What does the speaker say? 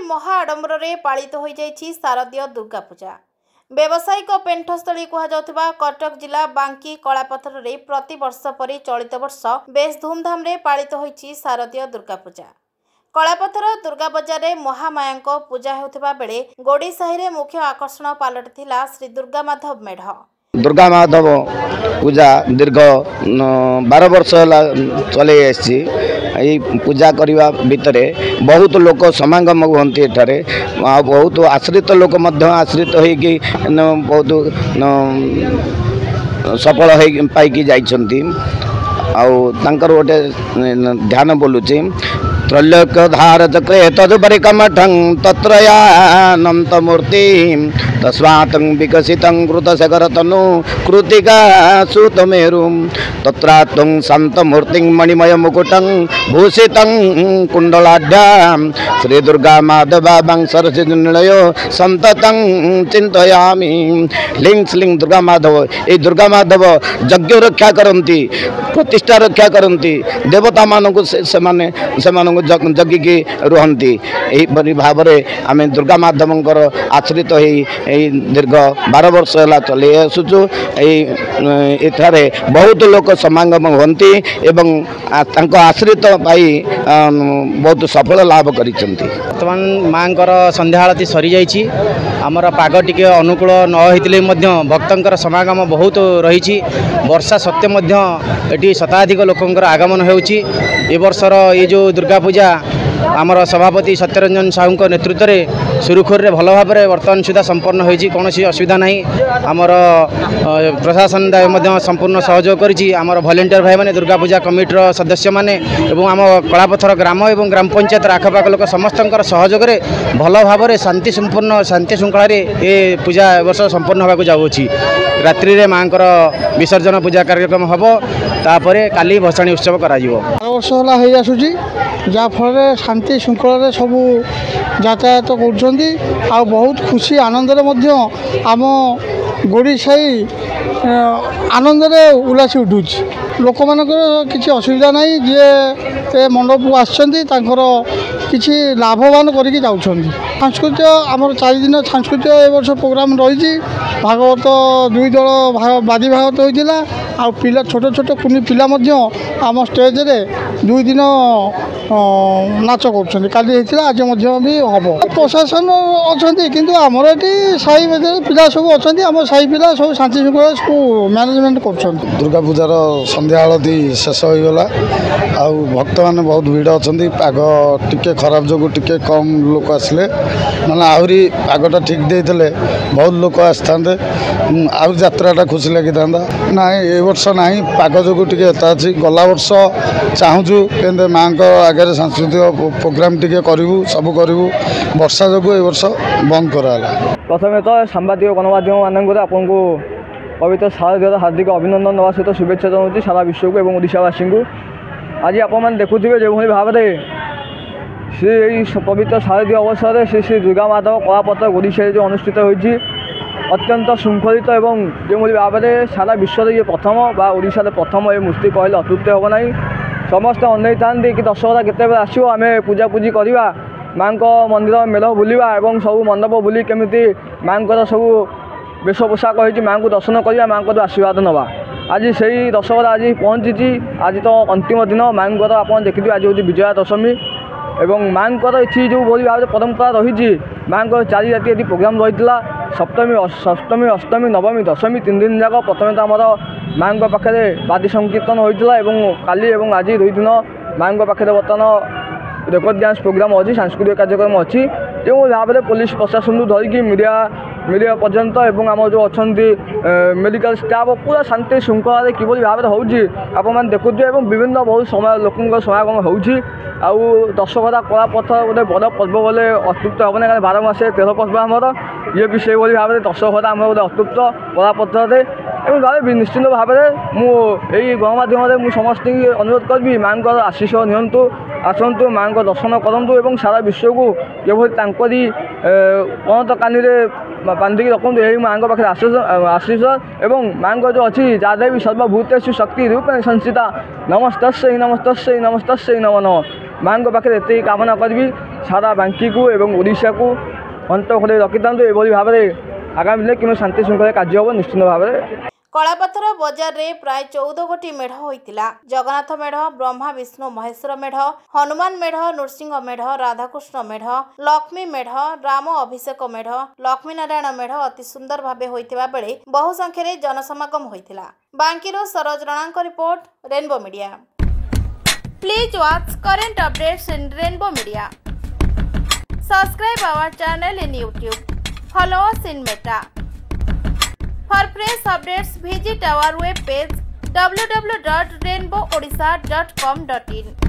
महा आडंबर पालित हो शारदीय दुर्गा पूजा। व्यावसायिक पेंठस्थली कहुवा कटक जिला बांकी कलापथर में प्रति वर्ष परि चलित वर्ष बेस धूमधाम रे पालित हो शारदीय दुर्गा पूजा। कलापथर दुर्गा बजार में महामाया पूजा होता बेले गोड़ी साहि मुख्य आकर्षण पलटिला श्री दुर्गा माधव मेढ़। दुर्गा माधव पूजा दीर्घ 12 वर्ष चल पूजा करने भितर बहुत लोक समागम हमें एठारे बहुत आश्रित लोक आश्रित होगी बहुत सफल पाई जाइछन्ति। आउर गोटे ध्यान बोलुची त्रैलोक धार चक्रे तदुपरिकमठं तत्रयानंत मूर्ति तस्मात् विकसितं कृतशेखरतनु कृतिका सुतमेरु तत्रात्तं शान्तमूर्तिं मणिमय मुकुटं भूषितं कुण्डलाढ्यां श्री दुर्गा माधवां सरस्वती निलयो संततं चिंतयामि। लिंग श्लिंग दुर्गा माधव ये दुर्गा माधव यज्ञ रक्षा करती प्रतिष्ठा रक्षा करती देवता मानक से जगिकी रुहंती। यहीपरि भाव में आम दुर्गा माधवंकर आश्रित हो दीर्घ 12 वर्ष है चल आसुचु। एठारे बहुत लोक समागम होती एवं आश्रित पाई बहुत सफल लाभ कर। बर्तमान माँ संध्या आरती सरी जाइए। आमर पाग टिके अनुकूल न होते भक्तर समागम बहुत रही। वर्षा सत्वे ये शताधिक लोकंर आगमन होउची। ए वर्षर ये जो दुर्गा पूजा आमर सभापति सत्यरंजन साहू नेतृत्व में सुरुखुर रे भल भाव में बर्तमान सुधा संपन्न होती। कौन असुविधा नहीं। आमर प्रशासन संपूर्ण सहयोग करिछि। आमर भलेंटियर भाई माने दुर्गा पूजा कमिटीर सदस्य माने एवं आम कलापथर ग्राम एवं ग्राम पंचायत आखपाख लोक समस्त सहयोग में भल भाव में शांति श्रृंखला ये पूजा वर्ष संपन्न होगा जाऊँगी। रात्रि रे माँ विसर्जन पूजा कार्यक्रम हम तापर काली भसाणी उत्सव करा वर्ष है आसूची जहाँफल शांति श्रृंखला सब यातायात कर बहुत खुशी आनंद आम गोड़ी साई आनंद उल्लास उठू। लोक मान कि असुविधा ना जी मंडप को आसर किसी लाभवान करके सांस्कृतिक आमर 4 दिन सांस्कृतिक ए वर्ष प्रोग्राम रही। भागवत 2 दल बादी भागवत होता आ पिला छोट छोट कुनी पिला आम स्टेज रे 2 दिन नाच कर काली होता आज भी हम प्रशासन अच्छा किंतु आमर ये साई पिला सब अच्छा आम साई पिला सब शांति श्रृंखला सब मैनेजमेंट कर। दुर्गा पूजार संध्या आरती शेष होगला। आउ भक्त मैंने बहुत भिड़ अच्छा। पाग टिके खराब जो टिके कम लोक आसले ना आहरी पागटा ठीक देते बहुत लोक आसता आउ यात्राटा खुशी लगी था ना। ए वर्ष ना पाग जो टे अच्छी गला वर्ष चाहूँ के माँ आगे सांस्कृतिक प्रोग्राम टे करूँ सब करूँ वर्षा जो ए वर्ष बंद कराला। प्रथम तो सांबादिक गणमाध्यम मानक आपको पवित्र शारदीय हार्दिक अभिनंदन देवा सहित शुभेच्छा जनाऊँ सारा विश्व को ओडिशावासी को। आज आप देखुए जो भाव में श्री पवित्र शारदीय अवसर में श्री श्री दुर्गा माधव कलापथर ओडिशा जो अनुष्ठित होती अत्यंत श्रृंखलित एवं जो भाव में सारा विश्व ये प्रथम ओडिशा प्रथम ये मूर्ति कहले अतृप्त हम ना। समस्त अनै था कि दशहरा केतबेले आसो आम पूजा पूजी करवा माँ मंदिर मेल बुलवा और सब मंडप बुली केमी माँ सब वेश पोशाक हो माँ को दर्शन करवा माँ को आशीर्वाद नवा। आज से ही दशहरा आज पहुँची। आज तो अंतिम दिन माँ आप देखिए आज हूँ विजया दशमी एवं माँ ये जो भाव परंपरा रही माँ 4 राति ये प्रोग्राम रही सप्तमी अष्टमी नवमी दशमी 3 दिन जाक। प्रथम तो आमर माँ पाखे वादी संकीर्तन होता है काली और आज 2 दिन माँ पाखे बर्तमान रेकर्ड डांस प्रोग्राम अच्छी सांस्कृतिक कार्यक्रम अच्छी जो भाव में पुलिस प्रशासन धरिकी मीडिया पर्यंत एवं आम जो अच्छा मेडिकल स्टाफ पूरा शांति श्रृंखला किभली भाव में होने देखुए और विभिन्न बहुत समय लोक समागम होगी। आउ दशहरा कलापथर गोटे बड़ पर्व बोले अतृप्त हम ना 12 मासे 13 पर्व आमर ये भी से भाव में दशहरा आम गोटे अतृप्त कलापथर एवं भाव निश्चित भाव में मुझे गणमाध्यम मुझे समस्त अनुरोध करी माँ आशीष नियंतु आसतु माँ दर्शन करूँ और सारा विश्व को केवली पणत कानी बांधिक रखु यही माँ पाखे आशीष एवं माँ जो अच्छी जहाँ भी सर्वभूतेषु शक्ति रूपेण संस्थिता नमस्तस्यै नमस्तस्यै नमस्तस्यै नमो नमः। माँ पाखे ये कामना करी सारा बांकी को एवं ओडिशा को अंत घरे रखिता भाव में आगामी दिन कि शांति श्रृंखला कार्य हम निश्चित भाव में। कलापथर बजार रे प्राय 14 गोटी मेढ़ होइतिला। जगन्नाथ मेढ़, ब्रह्मा विष्णु महेश्वर मेढ़, हनुमान मेढ़, नृसिंह मेढ़, राधाकृष्ण मेढ़, लक्ष्मी मेढ़, राम अभिषेक मेढ़, लक्ष्मी नारायण मेढ़ अति सुंदर भावे होइतिबा बेले बहु संख्या रे जनसमागम होइतिला। बांकीरो सरोज राणांक report, Rainbow Media. Please watch current updates in Rainbow Media. Subscribe our channel in YouTube. Follow us in Meta. For fresh updates, visit our web page www.rainbowodisha.com.in.